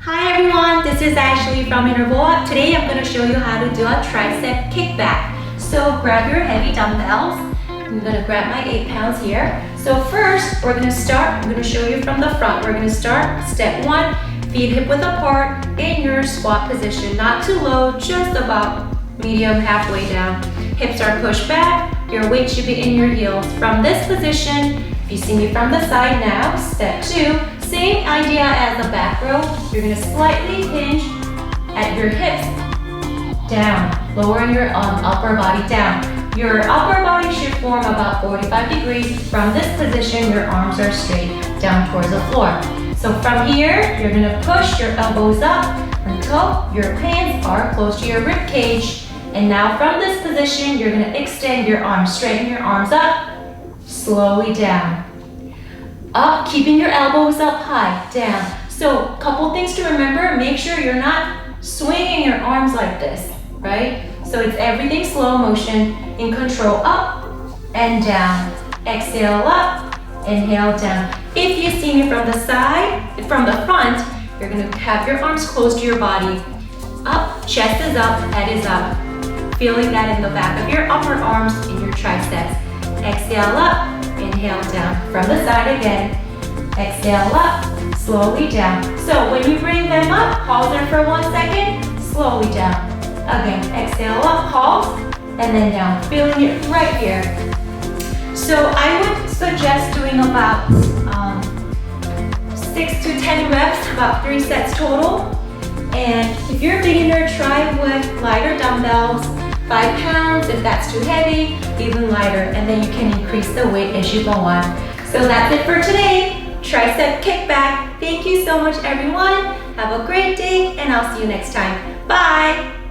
Hi everyone, this is Ashley from IntervalUp. Today I'm going to show you how to do a tricep kickback. So grab your heavy dumbbells. I'm going to grab my 8 pounds here. So first we're going to start, I'm going to show you from the front. We're going to start step 1, feet hip width apart in your squat position. Not too low, just about medium halfway down. Hips are pushed back, your weight should be in your heels. From this position, if you see me from the side now, step 2, same idea as the back row. You're going to slightly hinge at your hips down, lowering your upper body down. Your upper body should form about 45 degrees. From this position, your arms are straight down towards the floor. So from here, you're going to push your elbows up until your hands are close to your rib cage. And now from this position, you're going to extend your arms, straighten your arms up, slowly down. Up, keeping your elbows up high, down. So a couple things to remember, make sure you're not swinging your arms like this, right? So it's everything slow motion, in control, up and down. Exhale up, inhale down. If you see me from the side, from the front, you're gonna have your arms close to your body. Up, chest is up, head is up. Feeling that in the back of your upper arms, in your triceps. Exhale up, inhale down. From the side again. Exhale up, slowly down. So when you bring them up, pause there for 1 second, slowly down. Again, exhale up, pause, and then down. Feeling it right here. So I would suggest doing about 6 to 10 reps, about 3 sets total. And if you're a beginner, try with lighter dumbbells, 5 pounds. If that's too heavy, even lighter, and then you can increase the weight as you go on. So that's it for today. Tricep kickback. Thank you so much, everyone. Have a great day, and I'll see you next time. Bye.